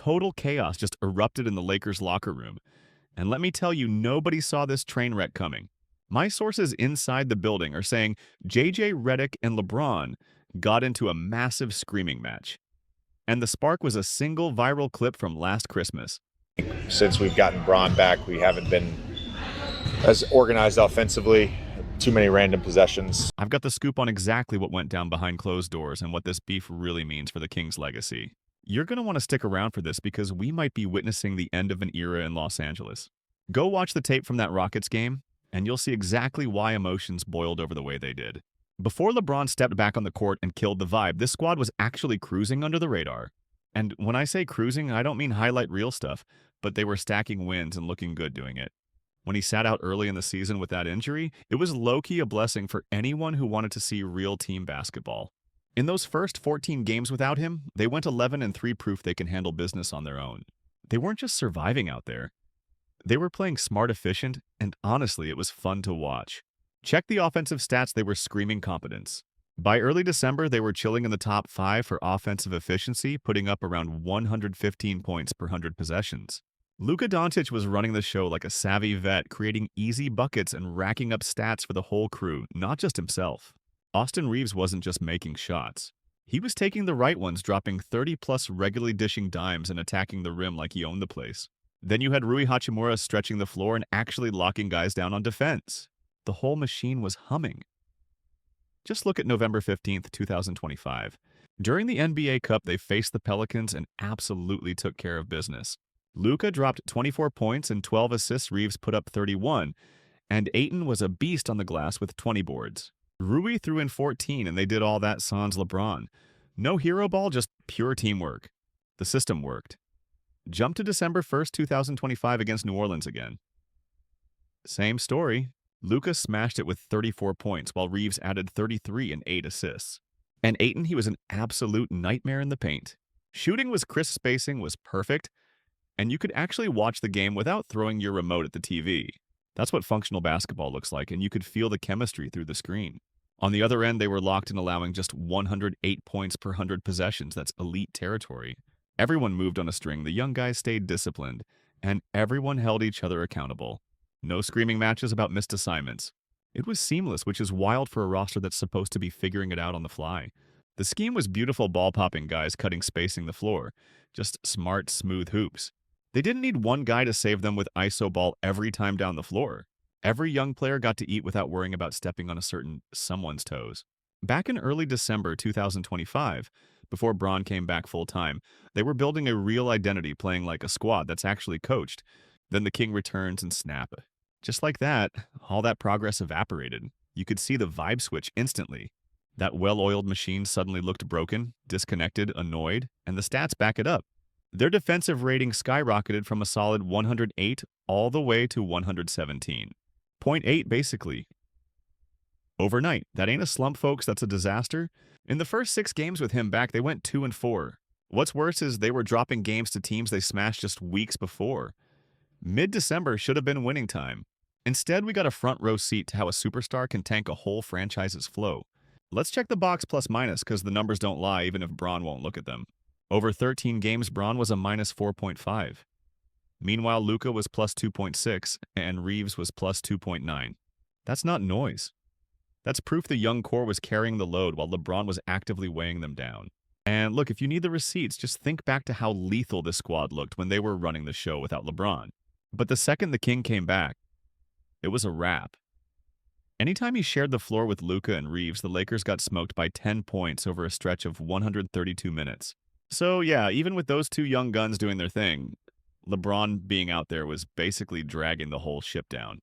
Total chaos just erupted in the Lakers locker room. And let me tell you, nobody saw this train wreck coming. My sources inside the building are saying JJ Redick and LeBron got into a massive screaming match. And the spark was a single viral clip from last Christmas. Since we've gotten Braun back, we haven't been as organized offensively. Too many random possessions. I've got the scoop on exactly what went down behind closed doors and what this beef really means for the Kings' legacy. You're going to want to stick around for this because we might be witnessing the end of an era in Los Angeles. Go watch the tape from that Rockets game, and you'll see exactly why emotions boiled over the way they did. Before LeBron stepped back on the court and killed the vibe, this squad was actually cruising under the radar. And when I say cruising, I don't mean highlight reel stuff, but they were stacking wins and looking good doing it. When he sat out early in the season with that injury, it was low-key a blessing for anyone who wanted to see real team basketball. In those first 14 games without him, they went 11-3 proof they can handle business on their own. They weren't just surviving out there. They were playing smart, efficient, and honestly, it was fun to watch. Check the offensive stats, they were screaming competence. By early December, they were chilling in the top 5 for offensive efficiency, putting up around 115 points per 100 possessions. Luka Doncic was running the show like a savvy vet, creating easy buckets and racking up stats for the whole crew, not just himself. Austin Reaves wasn't just making shots. He was taking the right ones, dropping 30-plus regularly dishing dimes and attacking the rim like he owned the place. Then you had Rui Hachimura stretching the floor and actually locking guys down on defense. The whole machine was humming. Just look at November 15th, 2025. During the NBA Cup, they faced the Pelicans and absolutely took care of business. Luka dropped 24 points and 12 assists, Reaves put up 31, and Ayton was a beast on the glass with 20 boards. Rui threw in 14, and they did all that sans LeBron. No hero ball, just pure teamwork. The system worked. Jump to December 1st, 2025 against New Orleans again. Same story. Luka smashed it with 34 points, while Reaves added 33 and 8 assists. And Ayton, he was an absolute nightmare in the paint. Shooting was crisp, spacing was perfect, and you could actually watch the game without throwing your remote at the TV. That's what functional basketball looks like, and you could feel the chemistry through the screen. On the other end, they were locked in allowing just 108 points per 100 possessions. That's elite territory. Everyone moved on a string, the young guys stayed disciplined, and everyone held each other accountable. No screaming matches about missed assignments. It was seamless, which is wild for a roster that's supposed to be figuring it out on the fly. The scheme was beautiful ball-popping guys cutting spacing the floor. Just smart, smooth hoops. They didn't need one guy to save them with iso ball every time down the floor. Every young player got to eat without worrying about stepping on a certain someone's toes. Back in early December 2025, before Braun came back full-time, they were building a real identity, playing like a squad that's actually coached. Then the King returns and snap. Just like that, all that progress evaporated. You could see the vibe switch instantly. That well-oiled machine suddenly looked broken, disconnected, annoyed, and the stats back it up. Their defensive rating skyrocketed from a solid 108 all the way to 117. 0.8 basically. Overnight. That ain't a slump, folks, that's a disaster. In the first 6 games with him back, they went 2-4. What's worse is they were dropping games to teams they smashed just weeks before. Mid-December should have been winning time. Instead, we got a front row seat to how a superstar can tank a whole franchise's flow. Let's check the box plus-minus because the numbers don't lie even if Braun won't look at them. Over 13 games, Braun was a minus 4.5. Meanwhile, Luka was plus 2.6 and Reaves was plus 2.9. That's not noise. That's proof the young core was carrying the load while LeBron was actively weighing them down. And look, if you need the receipts, just think back to how lethal this squad looked when they were running the show without LeBron. But the second the King came back, it was a wrap. Anytime he shared the floor with Luka and Reaves, the Lakers got smoked by 10 points over a stretch of 132 minutes. So yeah, even with those two young guns doing their thing, LeBron being out there was basically dragging the whole ship down.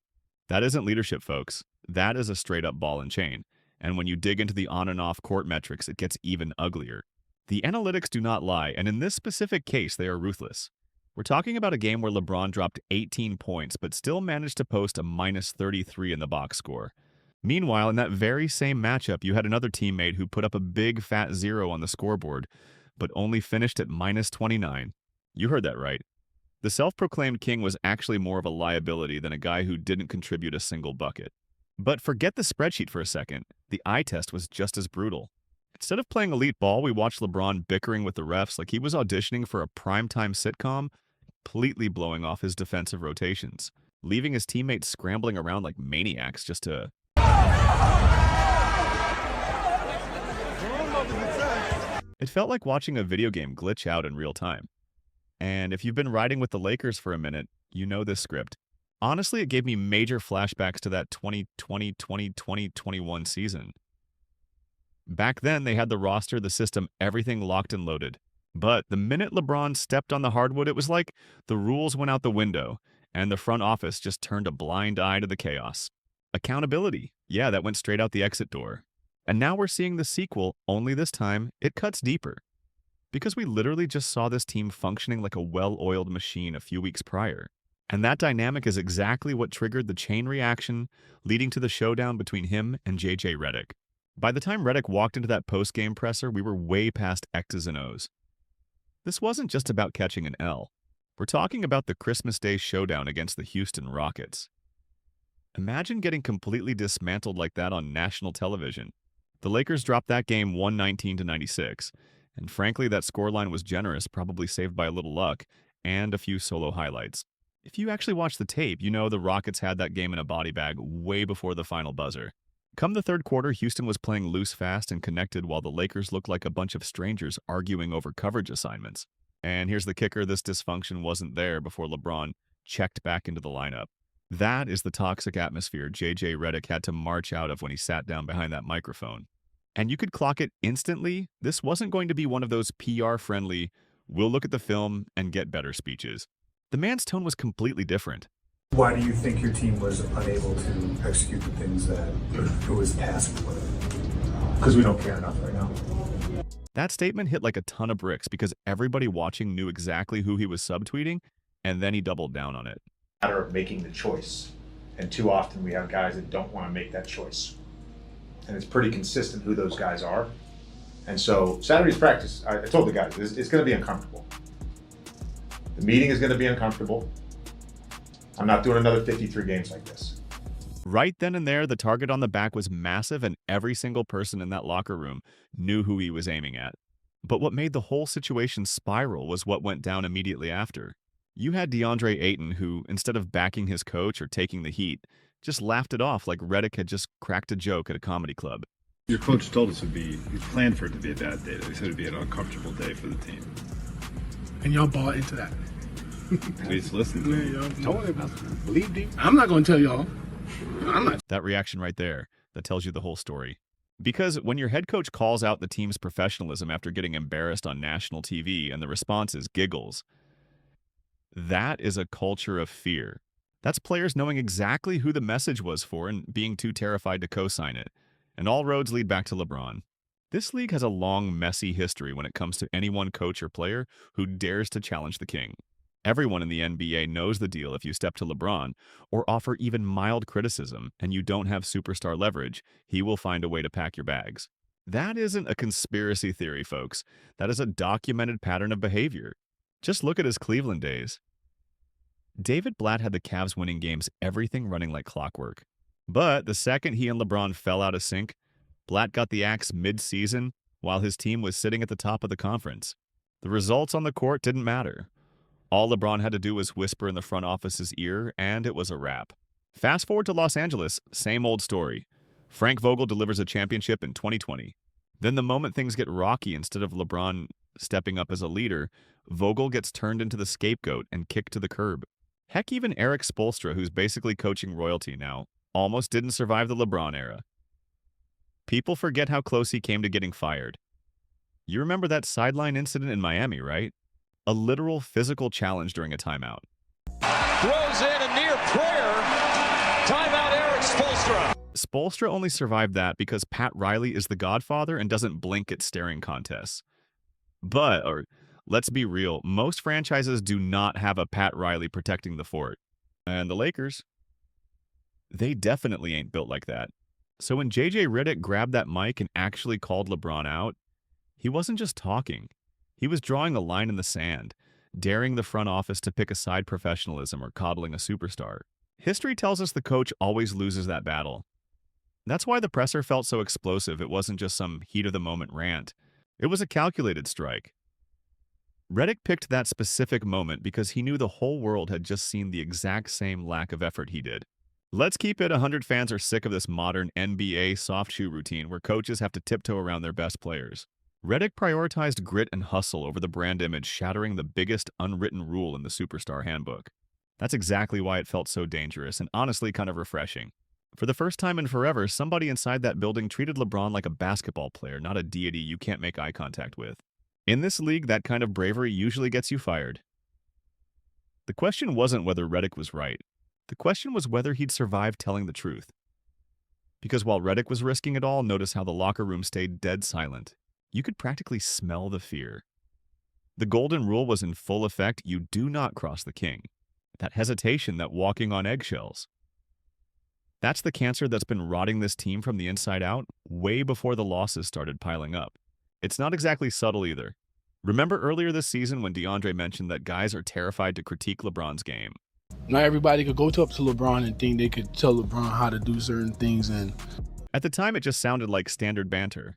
That isn't leadership, folks. That is a straight-up ball and chain. And when you dig into the on and off court metrics, it gets even uglier. The analytics do not lie, and in this specific case, they are ruthless. We're talking about a game where LeBron dropped 18 points, but still managed to post a minus 33 in the box score. Meanwhile, in that very same matchup, you had another teammate who put up a big fat 0 on the scoreboard, but only finished at minus 29. You heard that right. The self-proclaimed king was actually more of a liability than a guy who didn't contribute a single bucket. But forget the spreadsheet for a second. The eye test was just as brutal. Instead of playing elite ball, we watched LeBron bickering with the refs like he was auditioning for a primetime sitcom, completely blowing off his defensive rotations, leaving his teammates scrambling around like maniacs just to... It felt like watching a video game glitch out in real time. And if you've been riding with the Lakers for a minute, you know this script. Honestly, it gave me major flashbacks to that 2020-2021 season. Back then, they had the roster, the system, everything locked and loaded. But the minute LeBron stepped on the hardwood, it was like the rules went out the window, and the front office just turned a blind eye to the chaos. Accountability. Yeah, that went straight out the exit door. And now we're seeing the sequel, only this time, it cuts deeper. Because we literally just saw this team functioning like a well-oiled machine a few weeks prior. And that dynamic is exactly what triggered the chain reaction, leading to the showdown between him and JJ Redick. By the time Redick walked into that post-game presser, we were way past X's and O's. This wasn't just about catching an L. We're talking about the Christmas Day showdown against the Houston Rockets. Imagine getting completely dismantled like that on national television. The Lakers dropped that game 119-96, and frankly, that scoreline was generous, probably saved by a little luck, and a few solo highlights. If you actually watch the tape, you know the Rockets had that game in a body bag way before the final buzzer. Come the third quarter, Houston was playing loose, fast, and connected while the Lakers looked like a bunch of strangers arguing over coverage assignments. And here's the kicker, this dysfunction wasn't there before LeBron checked back into the lineup. That is the toxic atmosphere JJ Redick had to march out of when he sat down behind that microphone. And you could clock it instantly. This wasn't going to be one of those PR-friendly, we'll look at the film and get better speeches. The man's tone was completely different. Why do you think your team was unable to execute the things that it was tasked with? Because we don't care enough right now. That statement hit like a ton of bricks because everybody watching knew exactly who he was subtweeting, and then he doubled down on it. Matter of making the choice. And too often we have guys that don't want to make that choice. And it's pretty consistent who those guys are. And so Saturday's practice, I told the guys, it's going to be uncomfortable. The meeting is going to be uncomfortable. I'm not doing another 53 games like this. Right then and there, the target on the back was massive, and every single person in that locker room knew who he was aiming at. But what made the whole situation spiral was what went down immediately after. You had DeAndre Ayton, who, instead of backing his coach or taking the heat, just laughed it off like Redick had just cracked a joke at a comedy club. Your coach told us he planned for it to be a bad day. He said it'd be an uncomfortable day for the team. And y'all bought into that. We just listened to him. Y'all told him. Believed him. I'm not going to tell y'all. I'm not. That reaction right there, that tells you the whole story. Because when your head coach calls out the team's professionalism after getting embarrassed on national TV and the response is giggles, that is a culture of fear. That's players knowing exactly who the message was for and being too terrified to co-sign it. And all roads lead back to LeBron. This league has a long, messy history when it comes to any one coach or player who dares to challenge the king. Everyone in the NBA knows the deal if you step to LeBron or offer even mild criticism and you don't have superstar leverage, he will find a way to pack your bags. That isn't a conspiracy theory, folks. That is a documented pattern of behavior. Just look at his Cleveland days. David Blatt had the Cavs winning games, everything running like clockwork. But the second he and LeBron fell out of sync, Blatt got the axe mid-season while his team was sitting at the top of the conference. The results on the court didn't matter. All LeBron had to do was whisper in the front office's ear, and it was a wrap. Fast forward to Los Angeles, same old story. Frank Vogel delivers a championship in 2020. Then the moment things get rocky, instead of LeBron stepping up as a leader, Vogel gets turned into the scapegoat and kicked to the curb. Heck, even Eric Spoelstra, who's basically coaching royalty now, almost didn't survive the LeBron era. People forget how close he came to getting fired. You remember that sideline incident in Miami, right? A literal physical challenge during a timeout. Throws in a near prayer. Timeout, Eric Spoelstra. Spoelstra only survived that because Pat Riley is the godfather and doesn't blink at staring contests. But, let's be real, most franchises do not have a Pat Riley protecting the fort. And the Lakers, they definitely ain't built like that. So when JJ Redick grabbed that mic and actually called LeBron out, he wasn't just talking. He was drawing a line in the sand, daring the front office to pick a side professionalism or coddling a superstar. History tells us the coach always loses that battle. That's why the presser felt so explosive. It wasn't just some heat-of-the-moment rant. It was a calculated strike. Redick picked that specific moment because he knew the whole world had just seen the exact same lack of effort he did. Let's keep it 100 fans are sick of this modern NBA soft shoe routine where coaches have to tiptoe around their best players. Redick prioritized grit and hustle over the brand image, shattering the biggest unwritten rule in the superstar handbook. That's exactly why it felt so dangerous and honestly kind of refreshing. For the first time in forever, somebody inside that building treated LeBron like a basketball player, not a deity you can't make eye contact with. In this league, that kind of bravery usually gets you fired. The question wasn't whether Redick was right. The question was whether he'd survive telling the truth. Because while Redick was risking it all, notice how the locker room stayed dead silent. You could practically smell the fear. The golden rule was in full effect: you do not cross the king. That hesitation, that walking on eggshells. That's the cancer that's been rotting this team from the inside out way before the losses started piling up. It's not exactly subtle either. Remember earlier this season when DeAndre mentioned that guys are terrified to critique LeBron's game? Not everybody could go up to LeBron and think they could tell LeBron how to do certain things. And At the time, it just sounded like standard banter.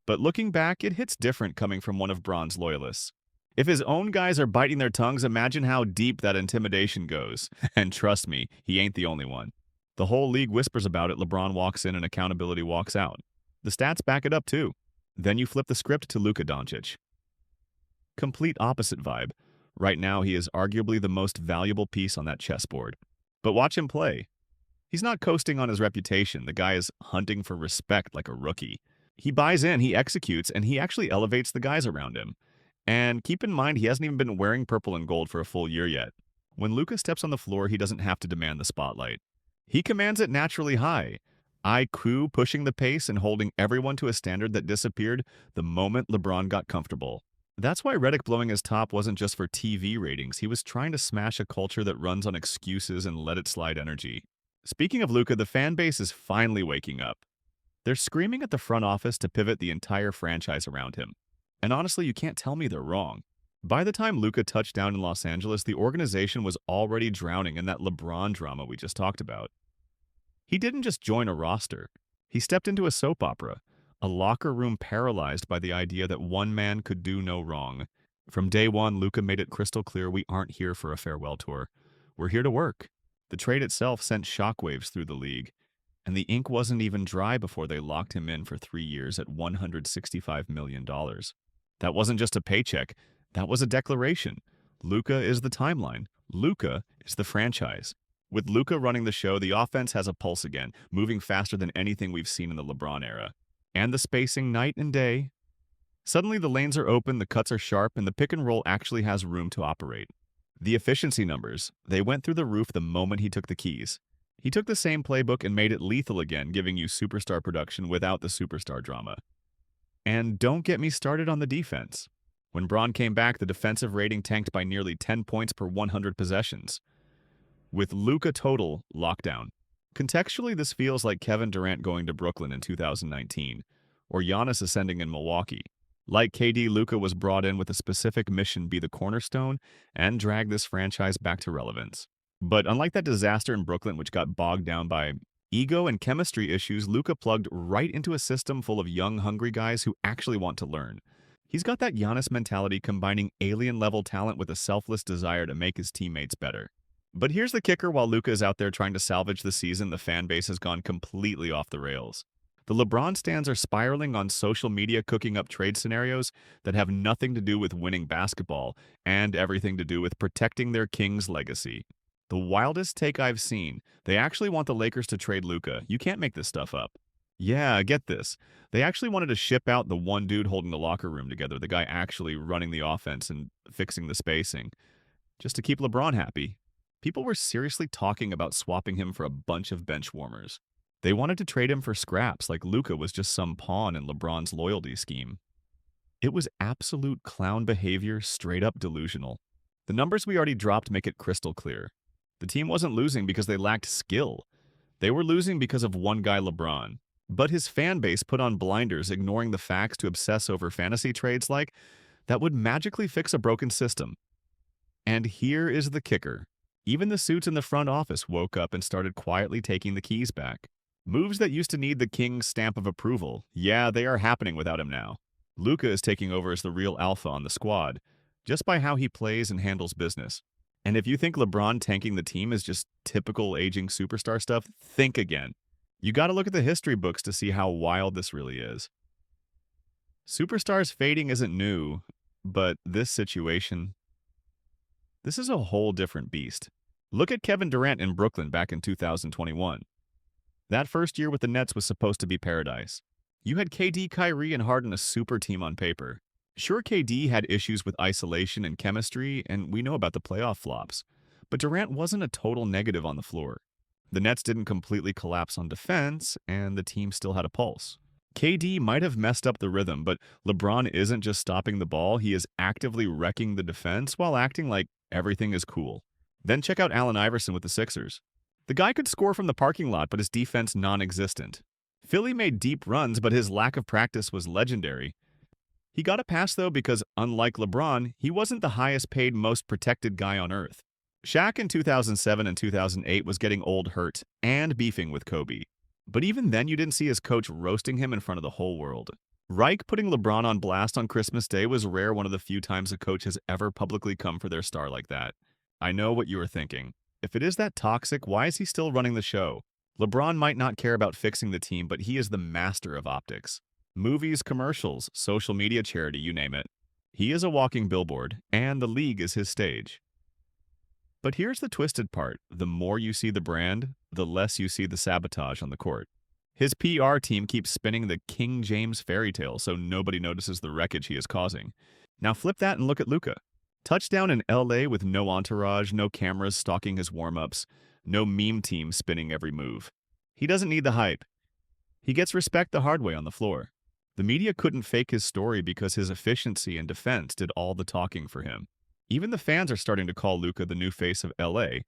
But looking back, it hits different coming from one of Bron's loyalists. If his own guys are biting their tongues, imagine how deep that intimidation goes. And trust me, he ain't the only one. The whole league whispers about it. LeBron walks in and accountability walks out. The stats back it up too. Then you flip the script to Luka Doncic. Complete opposite vibe. Right now, he is arguably the most valuable piece on that chessboard. But watch him play. He's not coasting on his reputation. The guy is hunting for respect like a rookie. He buys in, he executes, and he actually elevates the guys around him. And keep in mind, he hasn't even been wearing purple and gold for a full year yet. When Luka steps on the floor, he doesn't have to demand the spotlight. He commands it naturally high. IQ pushing the pace and holding everyone to a standard that disappeared the moment LeBron got comfortable. That's why Redick blowing his top wasn't just for TV ratings. He was trying to smash a culture that runs on excuses and let it slide energy. Speaking of Luka, the fan base is finally waking up. They're screaming at the front office to pivot the entire franchise around him. And honestly, you can't tell me they're wrong. By the time Luka touched down in Los Angeles, the organization was already drowning in that LeBron drama we just talked about. He didn't just join a roster. He stepped into a soap opera, a locker room paralyzed by the idea that one man could do no wrong. From day one, Luka made it crystal clear we aren't here for a farewell tour. We're here to work. The trade itself sent shockwaves through the league, and the ink wasn't even dry before they locked him in for 3 years at $165 million. That wasn't just a paycheck. That was a declaration. Luka is the timeline. Luka is the franchise. With Luka running the show, the offense has a pulse again, moving faster than anything we've seen in the LeBron era. And the spacing night and day. Suddenly the lanes are open, the cuts are sharp, and the pick and roll actually has room to operate. The efficiency numbers, they went through the roof the moment he took the keys. He took the same playbook and made it lethal again, giving you superstar production without the superstar drama. And don't get me started on the defense. When Bron came back, the defensive rating tanked by nearly 10 points per 100 possessions. With Luka total lockdown. Contextually, this feels like Kevin Durant going to Brooklyn in 2019, or Giannis ascending in Milwaukee. Like KD, Luka was brought in with a specific mission: be the cornerstone and drag this franchise back to relevance. But unlike that disaster in Brooklyn, which got bogged down by ego and chemistry issues, Luka plugged right into a system full of young, hungry guys who actually want to learn. He's got that Giannis mentality, combining alien-level talent with a selfless desire to make his teammates better. But here's the kicker: while Luka is out there trying to salvage the season, the fan base has gone completely off the rails. The LeBron stans are spiraling on social media, cooking up trade scenarios that have nothing to do with winning basketball and everything to do with protecting their king's legacy. The wildest take I've seen: they actually want the Lakers to trade Luka. You can't make this stuff up. Yeah, get this. They actually wanted to ship out the one dude holding the locker room together, the guy actually running the offense and fixing the spacing, just to keep LeBron happy. People were seriously talking about swapping him for a bunch of bench warmers. They wanted to trade him for scraps, like Luka was just some pawn in LeBron's loyalty scheme. It was absolute clown behavior, straight up delusional. The numbers we already dropped make it crystal clear. The team wasn't losing because they lacked skill. They were losing because of one guy, LeBron. But his fan base put on blinders, ignoring the facts to obsess over fantasy trades like that would magically fix a broken system. And here is the kicker. Even the suits in the front office woke up and started quietly taking the keys back. Moves that used to need the King's stamp of approval, yeah, they are happening without him now. Luka is taking over as the real alpha on the squad, just by how he plays and handles business. And if you think LeBron tanking the team is just typical aging superstar stuff, think again. You gotta look at the history books to see how wild this really is. Superstars fading isn't new, but this situation, this is a whole different beast. Look at Kevin Durant in Brooklyn back in 2021. That first year with the Nets was supposed to be paradise. You had KD, Kyrie, and Harden a super team on paper. Sure, KD had issues with isolation and chemistry, and we know about the playoff flops. But Durant wasn't a total negative on the floor. The Nets didn't completely collapse on defense, and the team still had a pulse. KD might have messed up the rhythm, but LeBron isn't just stopping the ball, he is actively wrecking the defense while acting like everything is cool. Then check out Allen Iverson with the Sixers. The guy could score from the parking lot, but his defense non-existent. Philly made deep runs, but his lack of practice was legendary. He got a pass, though, because unlike LeBron, he wasn't the highest-paid, most protected guy on earth. Shaq in 2007 and 2008 was getting old hurt and beefing with Kobe. But even then, you didn't see his coach roasting him in front of the whole world. Reich putting LeBron on blast on Christmas Day was rare, one of the few times a coach has ever publicly come for their star like that. I know what you were thinking. If it is that toxic, why is he still running the show? LeBron might not care about fixing the team, but he is the master of optics. Movies, commercials, social media, charity, you name it. He is a walking billboard, and the league is his stage. But here's the twisted part. The more you see the brand, the less you see the sabotage on the court. His PR team keeps spinning the King James fairy tale so nobody notices the wreckage he is causing. Now flip that and look at Luka. Touchdown in LA with no entourage, no cameras stalking his warm-ups, no meme team spinning every move. He doesn't need the hype. He gets respect the hard way on the floor. The media couldn't fake his story because his efficiency and defense did all the talking for him. Even the fans are starting to call Luka the new face of LA.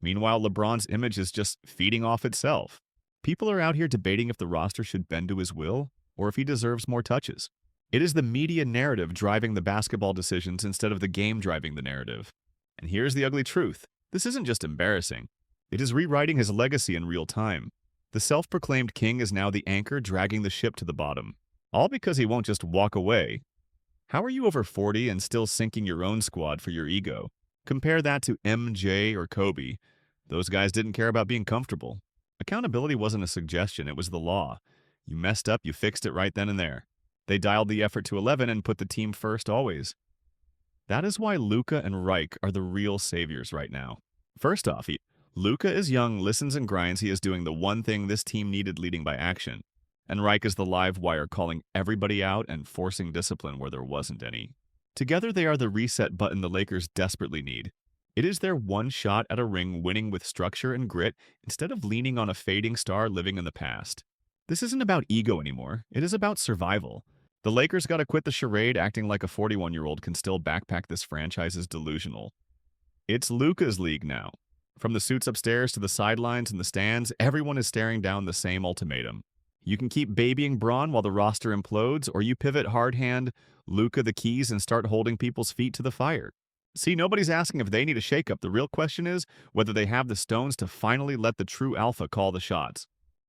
Meanwhile, LeBron's image is just feeding off itself. People are out here debating if the roster should bend to his will or if he deserves more touches. It is the media narrative driving the basketball decisions instead of the game driving the narrative. And here's the ugly truth. This isn't just embarrassing. It is rewriting his legacy in real time. The self-proclaimed king is now the anchor dragging the ship to the bottom. All because he won't just walk away. How are you over 40 and still sinking your own squad for your ego? Compare that to MJ or Kobe. Those guys didn't care about being comfortable. Accountability wasn't a suggestion, it was the law. You messed up, you fixed it right then and there. They dialed the effort to 11 and put the team first always. That is why Luka and Reich are the real saviors right now. First off, Luka is young, listens and grinds. He is doing the one thing this team needed, leading by action. And Reich is the live wire, calling everybody out and forcing discipline where there wasn't any. Together, they are the reset button the Lakers desperately need. It is their one shot at a ring, winning with structure and grit instead of leaning on a fading star living in the past. This isn't about ego anymore. It is about survival. The Lakers got to quit the charade acting like a 41-year-old can still backpack this franchise is delusional. It's Luka's league now. From the suits upstairs to the sidelines and the stands, everyone is staring down the same ultimatum. You can keep babying Braun while the roster implodes, or you pivot hard hand, Luka the keys, and start holding people's feet to the fire. See, nobody's asking if they need a shakeup. The real question is whether they have the stones to finally let the true alpha call the shots.